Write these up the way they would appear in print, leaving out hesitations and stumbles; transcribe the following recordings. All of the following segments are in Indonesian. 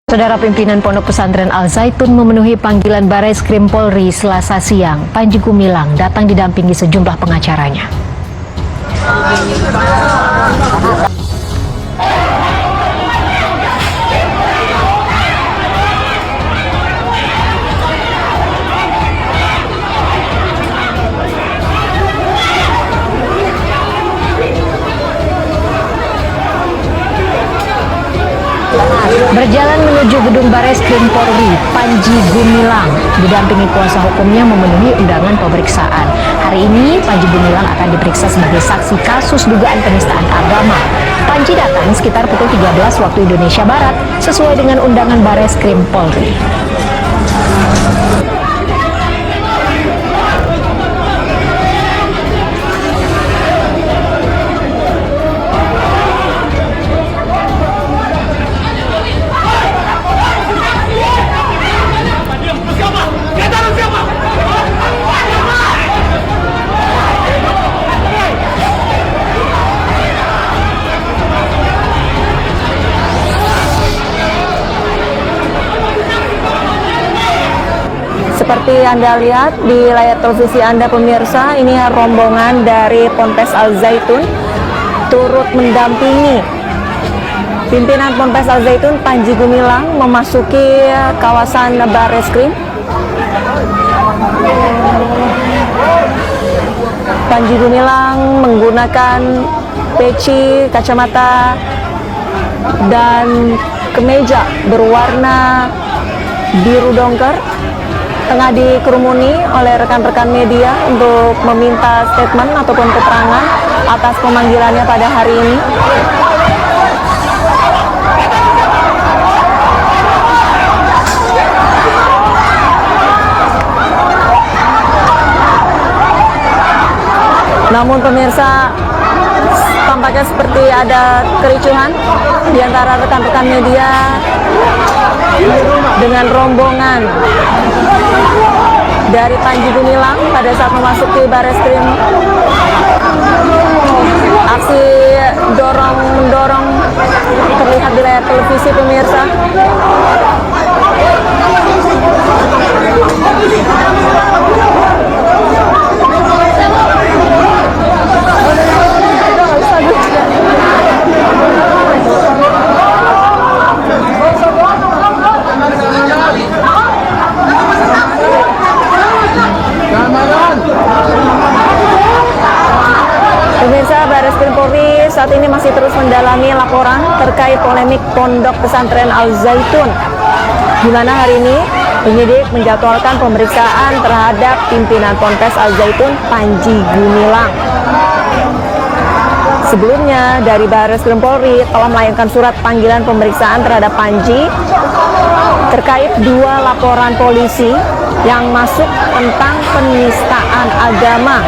Saudara pimpinan Pondok Pesantren Al Zaitun memenuhi panggilan Bareskrim Polri Selasa siang. Panji Gumilang datang didampingi sejumlah pengacaranya. Berjalan menuju gedung Bareskrim Polri, Panji Gumilang didampingi kuasa hukumnya memenuhi undangan pemeriksaan. Hari ini Panji Gumilang akan diperiksa sebagai saksi kasus dugaan penistaan agama. Panji datang sekitar pukul 13 waktu Indonesia Barat sesuai dengan undangan Bareskrim Polri. Seperti Anda lihat di layar televisi Anda pemirsa, ini rombongan dari Ponpes Al Zaitun turut mendampingi pimpinan Ponpes Al Zaitun Panji Gumilang memasuki kawasan Bareskrim. Panji Gumilang menggunakan peci, kacamata, dan kemeja berwarna biru dongker, tengah dikerumuni oleh rekan-rekan media untuk meminta statement ataupun keterangan atas pemanggilannya pada hari ini. Namun pemirsa, tampaknya seperti ada kericuhan di antara rekan-rekan media dengan rombongan dari Panji Gumilang pada saat memasuki Bareskrim. Aksi dorong-mendorong terlihat di layar televisi pemirsa. Pemirsa, Bareskrim Polri saat ini masih terus mendalami laporan terkait polemik Pondok Pesantren Al Zaitun, di mana hari ini penyidik menjadwalkan pemeriksaan terhadap pimpinan Ponpes Al Zaitun Panji Gumilang. Sebelumnya dari Bareskrim Polri telah melayangkan surat panggilan pemeriksaan terhadap Panji terkait 2 laporan polisi yang masuk tentang penistaan agama.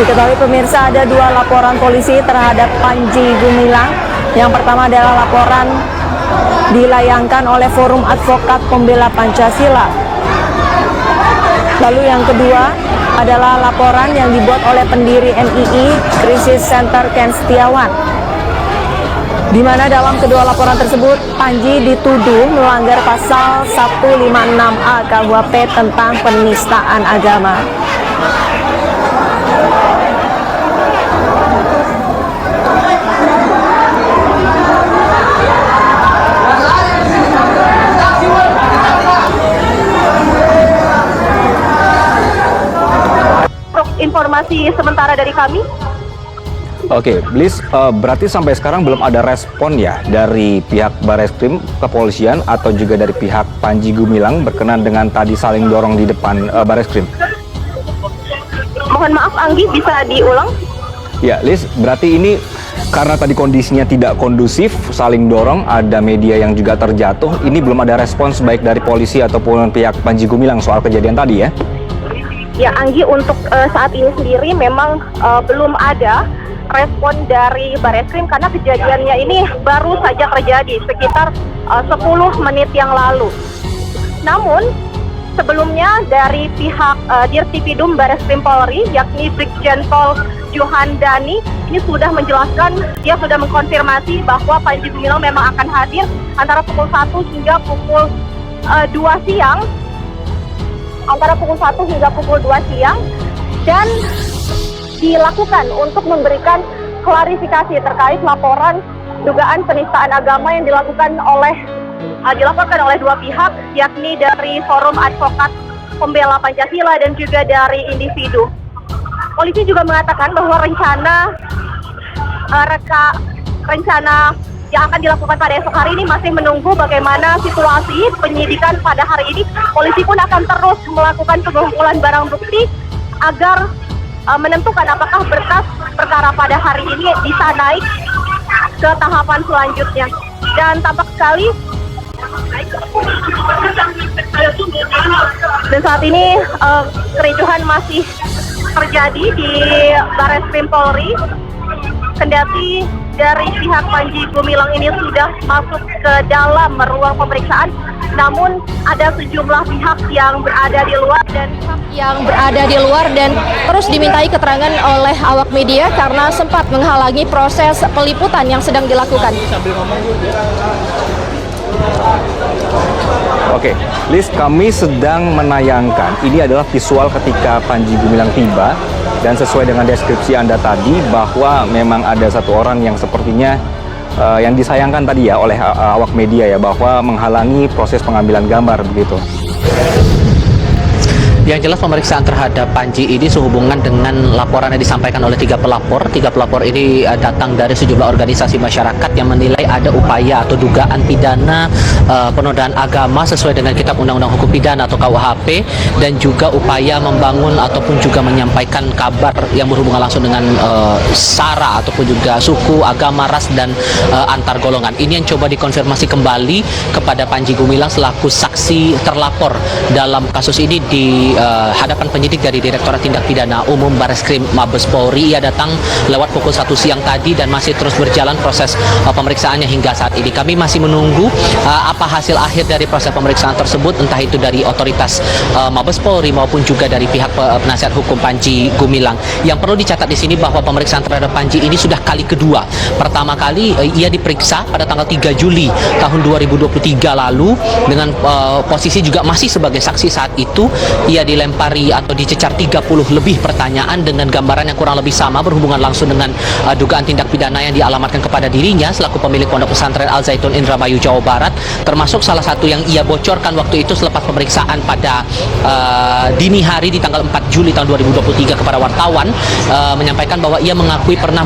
Diketahui pemirsa, ada 2 laporan polisi terhadap Panji Gumilang. Yang pertama adalah laporan dilayangkan oleh Forum Advokat Pembela Pancasila. Lalu yang kedua adalah laporan yang dibuat oleh pendiri MII Krisis Center Ken Setiawan, di mana dalam kedua laporan tersebut Panji dituduh melanggar pasal 156A KUHP tentang penistaan agama. Informasi sementara dari kami. Oke, Bliss, berarti sampai sekarang belum ada respon ya dari pihak Bareskrim, kepolisian, atau juga dari pihak Panji Gumilang berkenan dengan tadi saling dorong di depan Bareskrim? Mohon maaf, Anggi, bisa diulang? Ya, Liz, berarti ini karena tadi kondisinya tidak kondusif, saling dorong, ada media yang juga terjatuh, ini belum ada respons baik dari polisi ataupun pihak Panji Gumilang soal kejadian tadi ya? Ya, Anggi, untuk saat ini sendiri memang belum ada respon dari Bareskrim karena kejadiannya ini baru saja terjadi sekitar 10 menit yang lalu. Namun sebelumnya dari pihak Dirtipidum Bareskrim Polri, yakni Brigjen Pol Juhandani, ini sudah menjelaskan, dia sudah mengkonfirmasi bahwa Panji Gumilang memang akan hadir antara pukul 1 hingga pukul 2 siang, antara pukul 1 hingga pukul 2 siang, dan dilakukan untuk memberikan klarifikasi terkait laporan dugaan penistaan agama yang dilakukan oleh dua pihak, yakni dari Forum Advokat Pembela Pancasila dan juga dari individu. Polisi juga mengatakan bahwa rencana yang akan dilakukan pada esok hari ini masih menunggu bagaimana situasi penyidikan pada hari ini. Polisi pun akan terus melakukan pengumpulan barang bukti agar menentukan apakah berkas perkara pada hari ini bisa naik ke tahapan selanjutnya. Dan tampak sekali dan saat ini kericuhan masih terjadi di Bareskrim Polri, kendati dari pihak Panji Gumilang ini sudah masuk ke dalam ruang pemeriksaan, namun ada sejumlah pihak yang berada di luar dan terus dimintai keterangan oleh awak media karena sempat menghalangi proses peliputan yang sedang dilakukan. Oke, Liz, kami sedang menayangkan, ini adalah visual ketika Panji Gumilang tiba, dan sesuai dengan deskripsi Anda tadi bahwa memang ada satu orang yang sepertinya yang disayangkan tadi ya oleh awak media ya, bahwa menghalangi proses pengambilan gambar begitu. Yang jelas pemeriksaan terhadap Panji ini sehubungan dengan laporan yang disampaikan oleh tiga pelapor. Tiga pelapor ini datang dari sejumlah organisasi masyarakat yang menilai ada upaya atau dugaan pidana penodaan agama sesuai dengan Kitab Undang-Undang Hukum Pidana atau KUHP, dan juga upaya membangun ataupun juga menyampaikan kabar yang berhubungan langsung dengan SARA ataupun juga suku, agama, ras, dan antar golongan. Ini yang coba dikonfirmasi kembali kepada Panji Gumilang selaku saksi terlapor dalam kasus ini di hadapan penyidik dari Direktorat Tindak Pidana Umum Bareskrim Mabes Polri. Ia datang lewat pukul 1 siang tadi dan masih terus berjalan proses pemeriksaannya hingga saat ini. Kami masih menunggu apa hasil akhir dari proses pemeriksaan tersebut, entah itu dari otoritas Mabes Polri maupun juga dari pihak penasihat hukum Panji Gumilang. Yang perlu dicatat di sini bahwa pemeriksaan terhadap Panji ini sudah kali kedua. Pertama kali ia diperiksa pada tanggal 3 Juli tahun 2023 lalu dengan posisi juga masih sebagai saksi. Saat itu ia dilempari atau dicecar 30 lebih pertanyaan dengan gambaran yang kurang lebih sama berhubungan langsung dengan dugaan tindak pidana yang dialamatkan kepada dirinya selaku pemilik Pondok Pesantren Al Zaitun Indramayu, Jawa Barat, termasuk salah satu yang ia bocorkan waktu itu selepas pemeriksaan pada dini hari di tanggal 4 Juli tahun 2023 kepada wartawan, menyampaikan bahwa ia mengakui pernah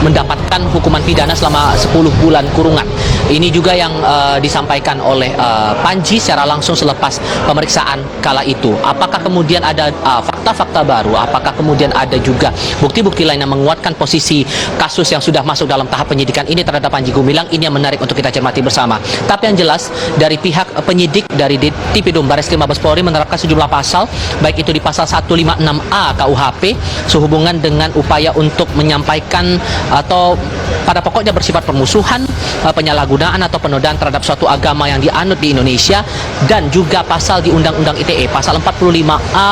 mendapatkan hukuman pidana selama 10 bulan kurungan. Ini juga yang disampaikan oleh Panji secara langsung selepas pemeriksaan kala itu. Apakah kemudian ada fakta-fakta baru? Apakah kemudian ada juga bukti-bukti lain yang menguatkan posisi kasus yang sudah masuk dalam tahap penyidikan ini terhadap Panji Gumilang? Ini yang menarik untuk kita cermati bersama. Tapi yang jelas dari pihak penyidik dari Dirtipidum Bareskrim Mabes Polri menerapkan sejumlah pasal, baik itu di pasal 156A KUHP sehubungan dengan upaya untuk menyampaikan atau pada pokoknya bersifat permusuhan, penyalahgunaan atau penodaan terhadap suatu agama yang dianut di Indonesia, dan juga pasal di Undang-Undang ITE pasal 45A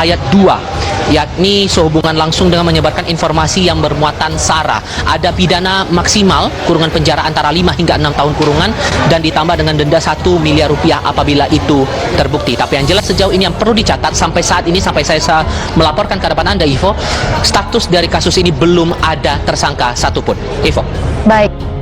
ayat 2, yakni sehubungan langsung dengan menyebarkan informasi yang bermuatan SARA. Ada pidana maksimal kurungan penjara antara 5 hingga 6 tahun kurungan dan ditambah dengan denda 1 miliar rupiah apabila itu terbukti. Tapi yang jelas sejauh ini yang perlu dicatat sampai saat ini, sampai saya melaporkan ke hadapan Anda, Ivo, status dari kasus ini belum ada tersangka satupun. Ivo. Baik.